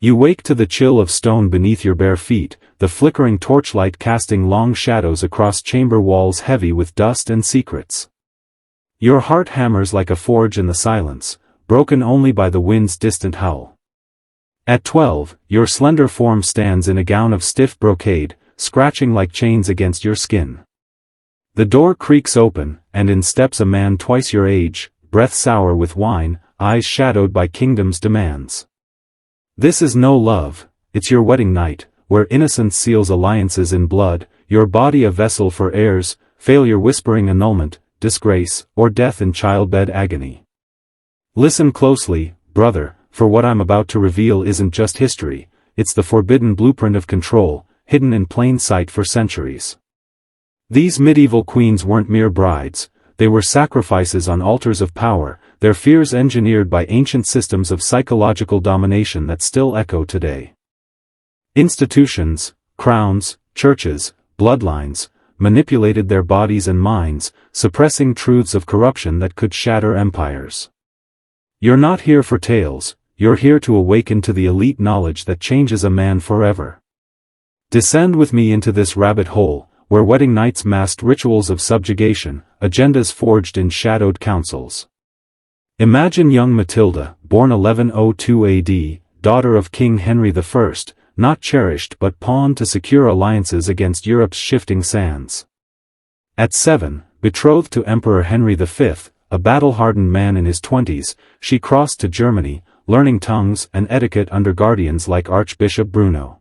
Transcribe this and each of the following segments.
You wake to the chill of stone beneath your bare feet, the flickering torchlight casting long shadows across chamber walls heavy with dust and secrets. Your heart hammers like a forge in the silence, broken only by the wind's distant howl. At 12, your slender form stands in a gown of stiff brocade, scratching like chains against your skin. The door creaks open, and in steps a man twice your age, breath sour with wine, eyes shadowed by kingdom's demands. This is no love, it's your wedding night, where innocence seals alliances in blood, your body a vessel for heirs, failure whispering annulment, disgrace, or death in childbed agony. Listen closely, brother, for what I'm about to reveal isn't just history, it's the forbidden blueprint of control, hidden in plain sight for centuries. These medieval queens weren't mere brides, they were sacrifices on altars of power, their fears engineered by ancient systems of psychological domination that still echo today. Institutions, crowns, churches, bloodlines, manipulated their bodies and minds, suppressing truths of corruption that could shatter empires. You're not here for tales, you're here to awaken to the elite knowledge that changes a man forever. Descend with me into this rabbit hole, where wedding nights masked rituals of subjugation, agendas forged in shadowed councils. Imagine young Matilda, born 1102 AD, daughter of King Henry I, not cherished but pawned to secure alliances against Europe's shifting sands. At 7, betrothed to Emperor Henry V, a battle-hardened man in his 20s, she crossed to Germany, learning tongues and etiquette under guardians like Archbishop Bruno.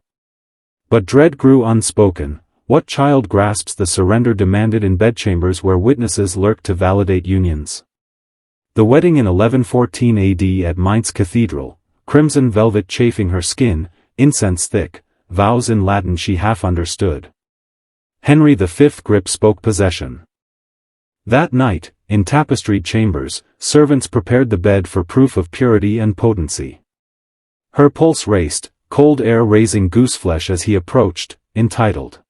But dread grew unspoken. What child grasps the surrender demanded in bedchambers where witnesses lurk to validate unions? The wedding in 1114 AD at Mainz Cathedral, crimson velvet chafing her skin, incense thick, vows in Latin she half understood. Henry V grip spoke possession. That night, in tapestried chambers, servants prepared the bed for proof of purity and potency. Her pulse raced, cold air raising gooseflesh as he approached, entitled.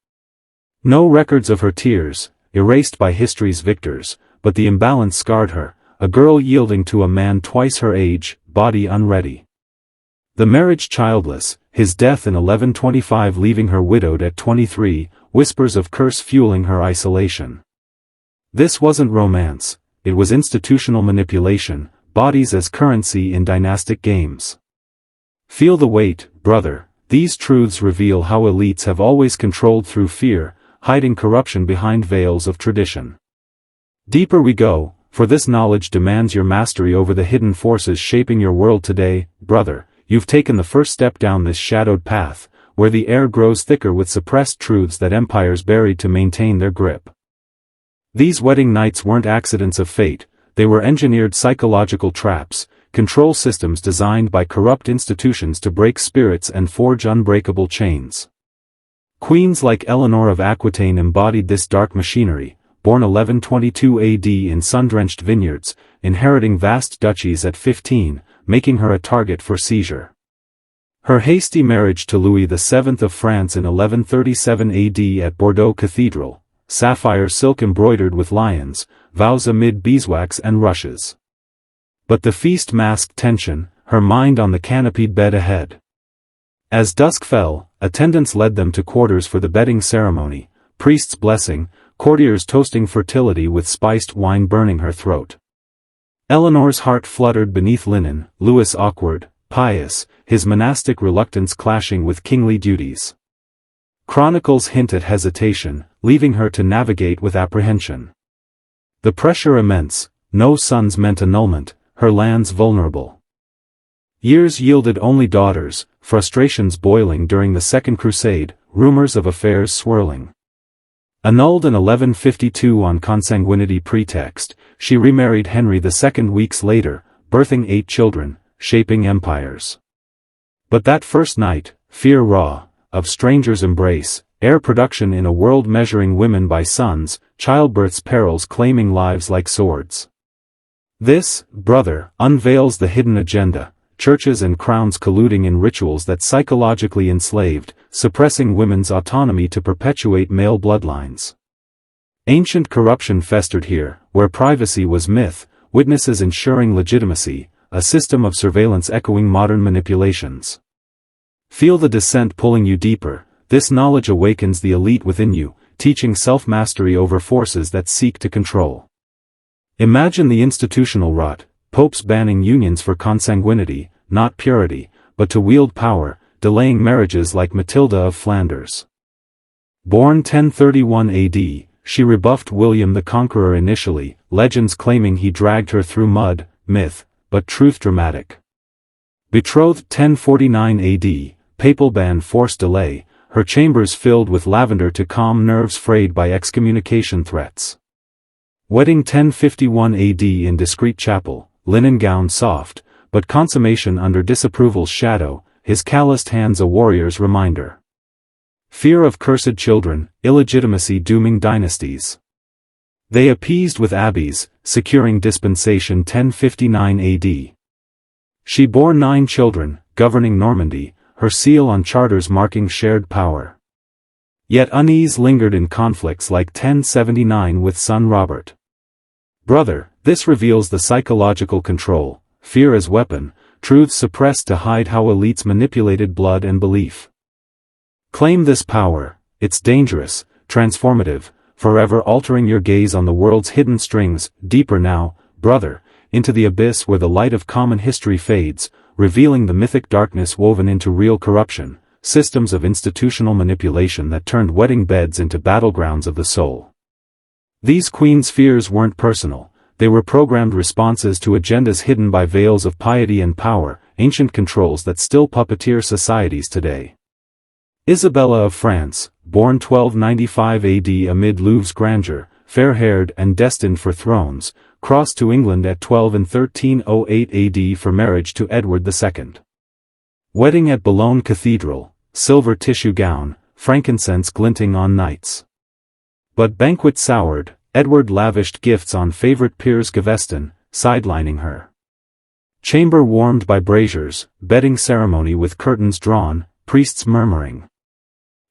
No records of her tears, erased by history's victors, but the imbalance scarred her, a girl yielding to a man twice her age, body unready. The marriage childless, his death in 1125 leaving her widowed at 23, whispers of curse fueling her isolation. This wasn't romance, it was institutional manipulation, bodies as currency in dynastic games. Feel the weight, brother, these truths reveal how elites have always controlled through fear, hiding corruption behind veils of tradition. Deeper we go, for this knowledge demands your mastery over the hidden forces shaping your world today, brother, you've taken the first step down this shadowed path, where the air grows thicker with suppressed truths that empires buried to maintain their grip. These wedding nights weren't accidents of fate, they were engineered psychological traps, control systems designed by corrupt institutions to break spirits and forge unbreakable chains. Queens like Eleanor of Aquitaine embodied this dark machinery, born 1122 AD in sun-drenched vineyards, inheriting vast duchies at 15, making her a target for seizure. Her hasty marriage to Louis VII of France in 1137 AD at Bordeaux Cathedral, sapphire silk embroidered with lions, vows amid beeswax and rushes. But the feast masked tension, her mind on the canopied bed ahead. As dusk fell, attendants led them to quarters for the bedding ceremony, priests blessing, courtiers toasting fertility with spiced wine burning her throat. Eleanor's heart fluttered beneath linen, Louis awkward, pious, his monastic reluctance clashing with kingly duties. Chronicles hint at hesitation, leaving her to navigate with apprehension. The pressure immense, no sons meant annulment, her lands vulnerable. Years yielded only daughters, frustrations boiling during the Second Crusade, rumors of affairs swirling. Annulled in 1152 on consanguinity pretext, she remarried Henry II weeks later, birthing 8 children, shaping empires. But that first night, fear raw, of strangers' embrace, heir production in a world measuring women by sons, childbirth's perils claiming lives like swords. This, brother, unveils the hidden agenda, churches and crowns colluding in rituals that psychologically enslaved, suppressing women's autonomy to perpetuate male bloodlines. Ancient corruption festered here, where privacy was myth, witnesses ensuring legitimacy, a system of surveillance echoing modern manipulations. Feel the descent pulling you deeper. This knowledge awakens the elite within you, teaching self-mastery over forces that seek to control. Imagine the institutional rot, popes banning unions for consanguinity, not purity, but to wield power, delaying marriages like Matilda of Flanders. Born 1031 AD, she rebuffed William the Conqueror initially, legends claiming he dragged her through mud, myth, but truth dramatic. Betrothed 1049 AD, papal ban forced delay, her chambers filled with lavender to calm nerves frayed by excommunication threats. Wedding 1051 AD in discreet chapel, linen gown soft, but consummation under disapproval's shadow, his calloused hands a warrior's reminder. Fear of cursed children, illegitimacy dooming dynasties. They appeased with abbeys, securing dispensation 1059 AD. She bore 9 children, governing Normandy, her seal on charters marking shared power. Yet unease lingered in conflicts like 1079 with son Robert. Brother, this reveals the psychological control, fear as weapon, truths suppressed to hide how elites manipulated blood and belief. Claim this power, it's dangerous, transformative, forever altering your gaze on the world's hidden strings, deeper now, brother, into the abyss where the light of common history fades, revealing the mythic darkness woven into real corruption, systems of institutional manipulation that turned wedding beds into battlegrounds of the soul. These queens' fears weren't personal, they were programmed responses to agendas hidden by veils of piety and power, ancient controls that still puppeteer societies today. Isabella of France, born 1295 AD amid Louvre's grandeur, fair-haired and destined for thrones, crossed to England at 12 and 1308 AD for marriage to Edward II. Wedding at Boulogne Cathedral, silver tissue gown, frankincense glinting on knights. But banquet soured, Edward lavished gifts on favorite Piers Gaveston, sidelining her. Chamber warmed by braziers, bedding ceremony with curtains drawn, priests murmuring.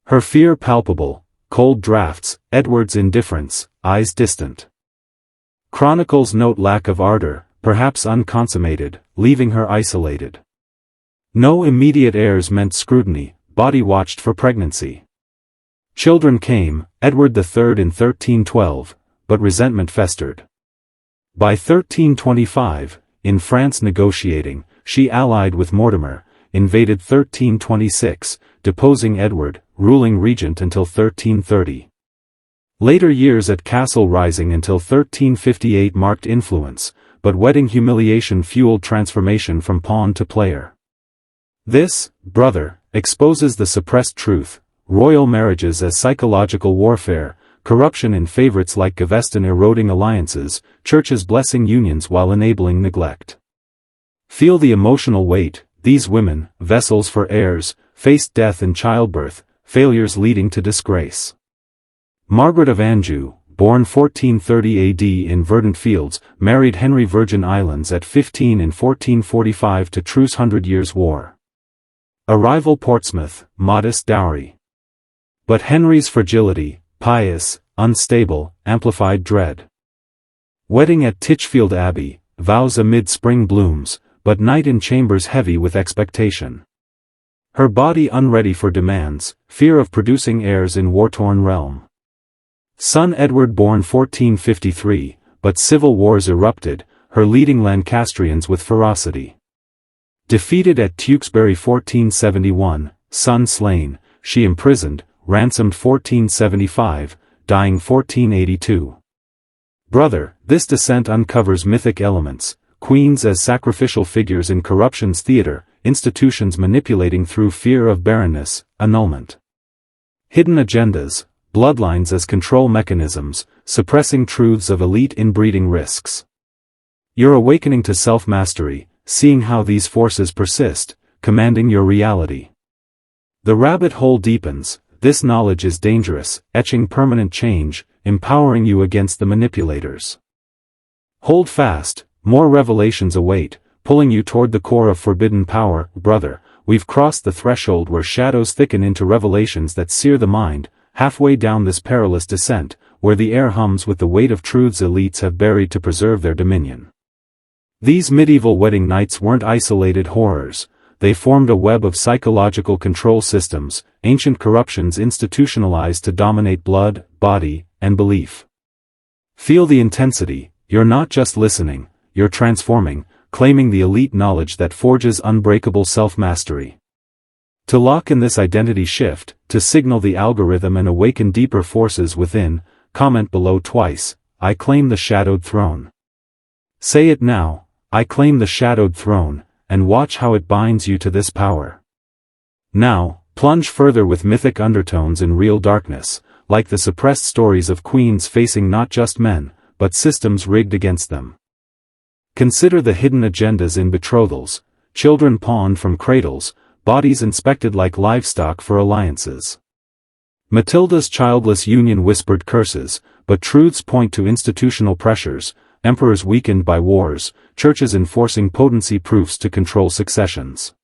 Her fear palpable, cold draughts, Edward's indifference, eyes distant. Chronicles note lack of ardor, perhaps unconsummated, leaving her isolated. No immediate heirs meant scrutiny, body watched for pregnancy. Children came, Edward III in 1312, but resentment festered. By 1325, in France negotiating, she allied with Mortimer, invaded 1326, deposing Edward, ruling regent until 1330. Later years at Castle Rising until 1358 marked influence, but wedding humiliation fueled transformation from pawn to player. This, brother, exposes the suppressed truth, royal marriages as psychological warfare, corruption in favorites like Gaveston eroding alliances, churches blessing unions while enabling neglect. Feel the emotional weight, these women, vessels for heirs, faced death in childbirth, failures leading to disgrace. Margaret of Anjou, born 1430 AD in verdant fields, married Henry Virgin Islands at 15 in 1445 to truce 100 Years' War. Arrival Portsmouth, modest dowry. But Henry's fragility, pious, unstable, amplified dread. Wedding at Titchfield Abbey, vows amid spring blooms, but night in chambers heavy with expectation. Her body unready for demands, fear of producing heirs in war-torn realm. Son Edward born 1453, but civil wars erupted, her leading Lancastrians with ferocity. Defeated at Tewkesbury 1471, son slain, she imprisoned, ransomed 1475, dying 1482. Brother, this descent uncovers mythic elements, queens as sacrificial figures in corruption's theater, institutions manipulating through fear of barrenness, annulment. Hidden agendas, bloodlines as control mechanisms, suppressing truths of elite inbreeding risks. You're awakening to self-mastery, seeing how these forces persist, commanding your reality. The rabbit hole deepens, this knowledge is dangerous, etching permanent change, empowering you against the manipulators. Hold fast, more revelations await, pulling you toward the core of forbidden power, brother, we've crossed the threshold where shadows thicken into revelations that sear the mind, halfway down this perilous descent, where the air hums with the weight of truths elites have buried to preserve their dominion. These medieval wedding nights weren't isolated horrors, they formed a web of psychological control systems, ancient corruptions institutionalized to dominate blood, body, and belief. Feel the intensity, you're not just listening, you're transforming, claiming the elite knowledge that forges unbreakable self-mastery. To lock in this identity shift, to signal the algorithm and awaken deeper forces within, comment below twice, I claim the shadowed throne. Say it now, I claim the shadowed throne, and watch how it binds you to this power. Now, plunge further with mythic undertones in real darkness, like the suppressed stories of queens facing not just men, but systems rigged against them. Consider the hidden agendas in betrothals, children pawned from cradles, bodies inspected like livestock for alliances. Matilda's childless union whispered curses, but truths point to institutional pressures, emperors weakened by wars, churches enforcing potency proofs to control successions.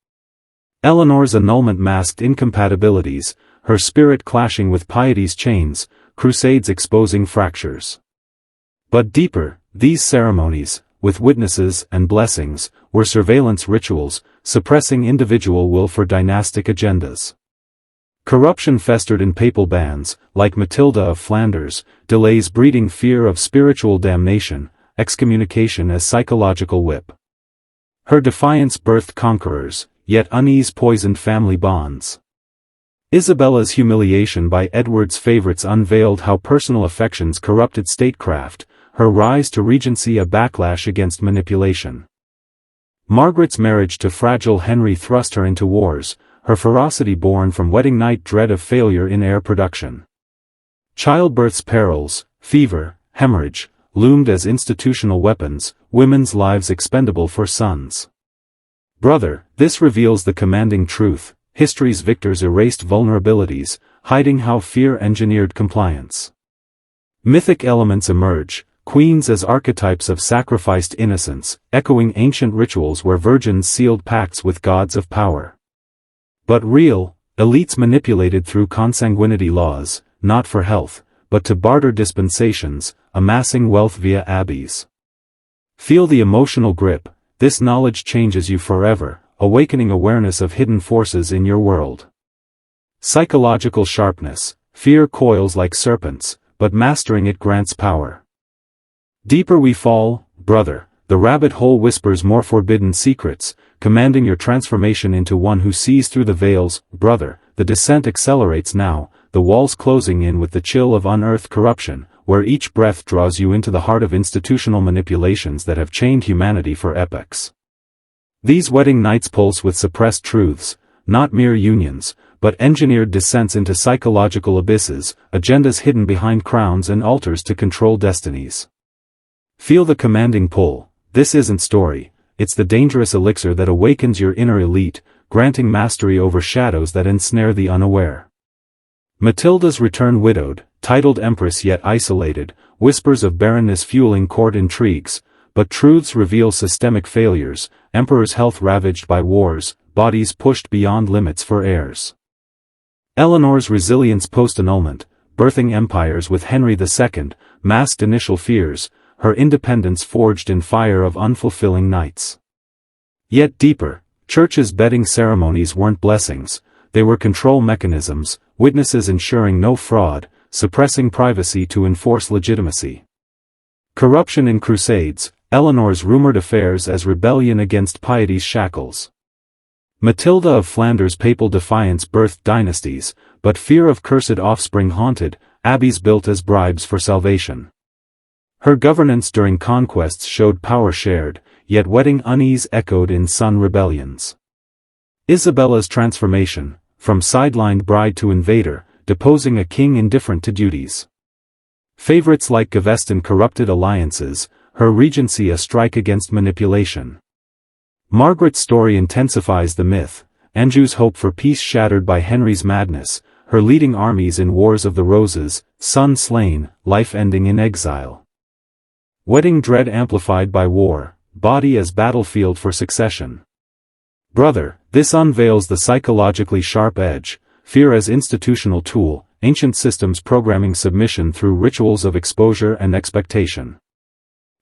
Eleanor's annulment masked incompatibilities, her spirit clashing with piety's chains, crusades exposing fractures. But deeper, these ceremonies, with witnesses and blessings, were surveillance rituals, suppressing individual will for dynastic agendas. Corruption festered in papal bands, like Matilda of Flanders, delays breeding fear of spiritual damnation, excommunication as psychological whip. Her defiance birthed conquerors, yet unease poisoned family bonds. Isabella's humiliation by Edward's favorites unveiled how personal affections corrupted statecraft, her rise to regency a backlash against manipulation. Margaret's marriage to fragile Henry thrust her into wars, her ferocity born from wedding night dread of failure in heir production. Childbirth's perils, fever, hemorrhage, loomed as institutional weapons, women's lives expendable for sons. Brother, this reveals the commanding truth, history's victors erased vulnerabilities, hiding how fear engineered compliance. Mythic elements emerge, queens as archetypes of sacrificed innocence, echoing ancient rituals where virgins sealed pacts with gods of power. But real, elites manipulated through consanguinity laws, not for health, but to barter dispensations, amassing wealth via abbeys. Feel the emotional grip, this knowledge changes you forever, awakening awareness of hidden forces in your world. Psychological sharpness, fear coils like serpents, but mastering it grants power. Deeper we fall, brother, the rabbit hole whispers more forbidden secrets, commanding your transformation into one who sees through the veils, brother, the descent accelerates now, the walls closing in with the chill of unearthed corruption, where each breath draws you into the heart of institutional manipulations that have chained humanity for epochs. These wedding nights pulse with suppressed truths, not mere unions, but engineered descents into psychological abysses, agendas hidden behind crowns and altars to control destinies. Feel the commanding pull, this isn't story, it's the dangerous elixir that awakens your inner elite, granting mastery over shadows that ensnare the unaware. Matilda's return widowed, titled empress yet isolated, whispers of barrenness fueling court intrigues, but truths reveal systemic failures, emperors' health ravaged by wars, bodies pushed beyond limits for heirs. Eleanor's resilience post-annulment, birthing empires with Henry II, masked initial fears, her independence forged in fire of unfulfilling nights. Yet deeper, churches' bedding ceremonies weren't blessings, they were control mechanisms, witnesses ensuring no fraud, suppressing privacy to enforce legitimacy. Corruption in crusades, Eleanor's rumored affairs as rebellion against piety's shackles. Matilda of Flanders' papal defiance birthed dynasties, but fear of cursed offspring haunted, abbeys built as bribes for salvation. Her governance during conquests showed power shared, yet wedding unease echoed in son rebellions. Isabella's transformation, from sidelined bride to invader, deposing a king indifferent to duties. Favorites like Gaveston corrupted alliances, her regency a strike against manipulation. Margaret's story intensifies the myth, Anjou's hope for peace shattered by Henry's madness, her leading armies in Wars of the Roses, son slain, life ending in exile. Wedding dread amplified by war, body as battlefield for succession. Brother, this unveils the psychologically sharp edge, fear as institutional tool, ancient systems programming submission through rituals of exposure and expectation.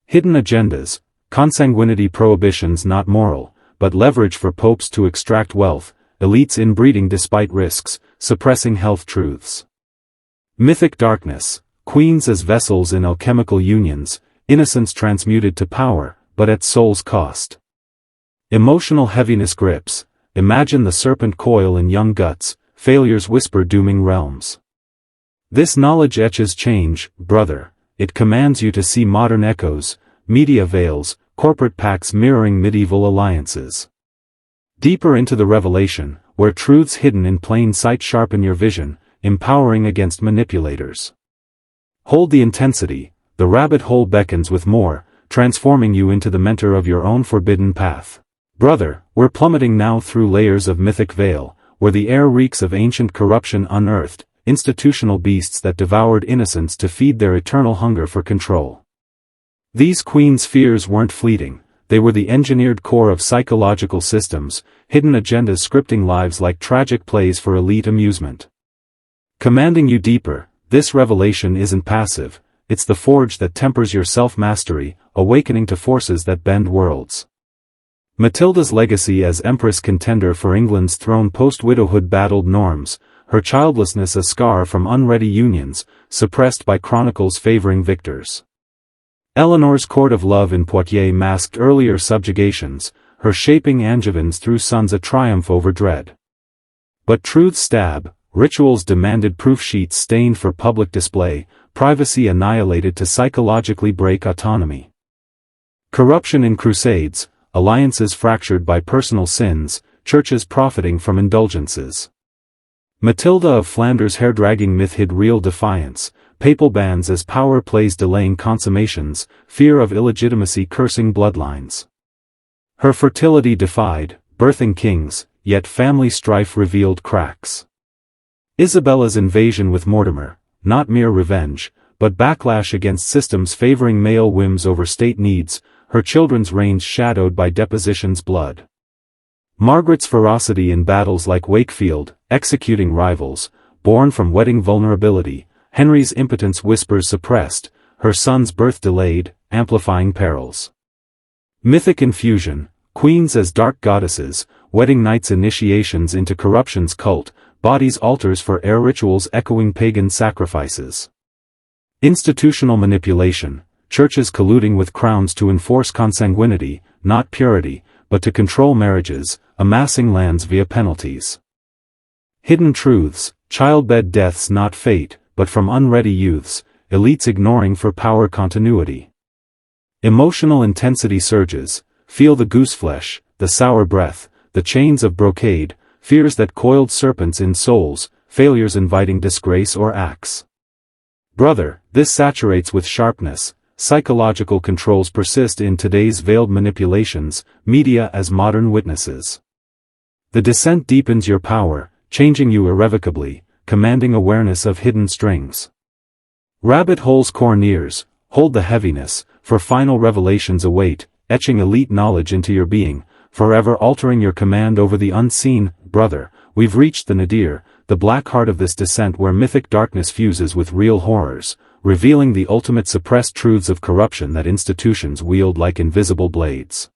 Hidden agendas, consanguinity prohibitions not moral, but leverage for popes to extract wealth, elites inbreeding despite risks, suppressing health truths. Mythic darkness, queens as vessels in alchemical unions, innocence transmuted to power, but at soul's cost. Emotional heaviness grips, imagine the serpent coil in young guts, failures whisper dooming realms. This knowledge etches change, brother, it commands you to see modern echoes, media veils, corporate pacts mirroring medieval alliances. Deeper into the revelation, where truths hidden in plain sight sharpen your vision, empowering against manipulators. Hold the intensity, the rabbit hole beckons with more, transforming you into the mentor of your own forbidden path. Brother, we're plummeting now through layers of mythic veil, where the air reeks of ancient corruption unearthed, institutional beasts that devoured innocence to feed their eternal hunger for control. These queens' fears weren't fleeting, they were the engineered core of psychological systems, hidden agendas scripting lives like tragic plays for elite amusement. Commanding you deeper, this revelation isn't passive, it's the forge that tempers your self-mastery, awakening to forces that bend worlds. Matilda's legacy as empress contender for England's throne post-widowhood battled norms, her childlessness a scar from unready unions, suppressed by chronicles favoring victors. Eleanor's court of love in Poitiers masked earlier subjugations, her shaping Angevins through sons a triumph over dread. But truth's stab, rituals demanded proof sheets stained for public display, privacy annihilated to psychologically break autonomy. Corruption in crusades, alliances fractured by personal sins, churches profiting from indulgences. Matilda of Flanders' hair-dragging myth hid real defiance, papal bans as power plays delaying consummations, fear of illegitimacy cursing bloodlines. Her fertility defied, birthing kings, yet family strife revealed cracks. Isabella's invasion with Mortimer, not mere revenge, but backlash against systems favoring male whims over state needs, her children's reigns shadowed by deposition's blood. Margaret's ferocity in battles like Wakefield, executing rivals, born from wedding vulnerability, Henry's impotence whispers suppressed, her son's birth delayed, amplifying perils. Mythic infusion, queens as dark goddesses, wedding nights initiations into corruption's cult, bodies altars for air rituals echoing pagan sacrifices. Institutional manipulation, churches colluding with crowns to enforce consanguinity, not purity, but to control marriages, amassing lands via penalties. Hidden truths, childbed deaths not fate, but from unready youths, elites ignoring for power continuity. Emotional intensity surges, feel the gooseflesh, the sour breath, the chains of brocade, fears that coiled serpents in souls, failures inviting disgrace or axe. Brother, this saturates with sharpness, psychological controls persist in today's veiled manipulations, media as modern witnesses. The descent deepens your power, changing you irrevocably, commanding awareness of hidden strings. Rabbit holes corners, hold the heaviness, for final revelations await, etching elite knowledge into your being, forever altering your command over the unseen. Brother, we've reached the nadir, the black heart of this descent where mythic darkness fuses with real horrors, revealing the ultimate suppressed truths of corruption that institutions wield like invisible blades.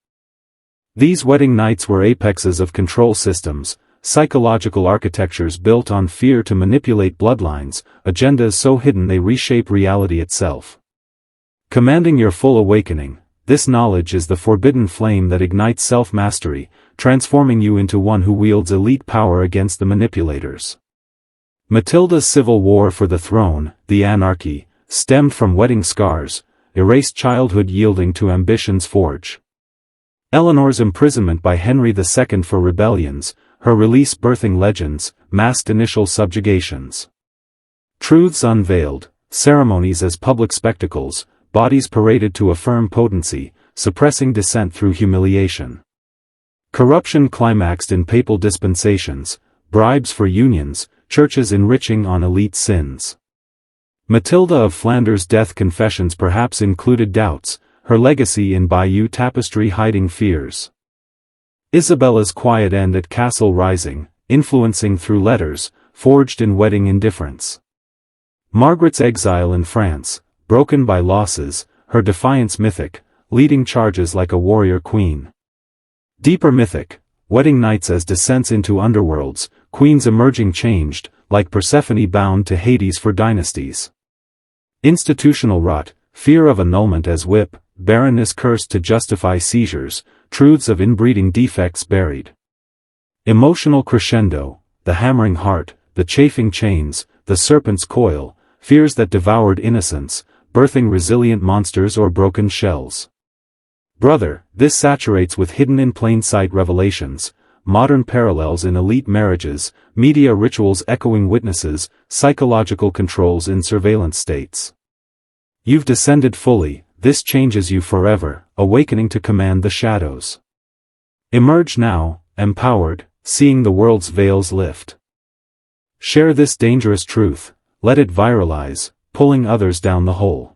These wedding nights were apexes of control systems, psychological architectures built on fear to manipulate bloodlines, agendas so hidden they reshape reality itself. Commanding your full awakening, this knowledge is the forbidden flame that ignites self-mastery, transforming you into one who wields elite power against the manipulators. Matilda's civil war for the throne, the anarchy, stemmed from wedding scars, erased childhood yielding to ambition's forge. Eleanor's imprisonment by Henry II for rebellions, her release birthing legends, masked initial subjugations. Truths unveiled, ceremonies as public spectacles, bodies paraded to affirm potency, suppressing dissent through humiliation. Corruption climaxed in papal dispensations, bribes for unions, churches enriching on elite sins. Matilda of Flanders' death confessions perhaps included doubts, her legacy in Bayeux tapestry hiding fears. Isabella's quiet end at Castle Rising, influencing through letters, forged in wedding indifference. Margaret's exile in France, broken by losses, her defiance mythic, leading charges like a warrior queen. Deeper mythic, wedding nights as descents into underworlds, queens emerging changed, like Persephone bound to Hades for dynasties. Institutional rot, fear of annulment as whip, barrenness cursed to justify seizures, truths of inbreeding defects buried. Emotional crescendo, the hammering heart, the chafing chains, the serpent's coil, fears that devoured innocence, birthing resilient monsters or broken shells. Brother, this saturates with hidden in plain sight revelations, modern parallels in elite marriages, media rituals echoing witnesses, psychological controls in surveillance states. You've descended fully, this changes you forever, awakening to command the shadows. Emerge now, empowered, seeing the world's veils lift. Share this dangerous truth, let it viralize, pulling others down the hole.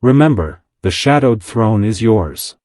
Remember, the shadowed throne is yours.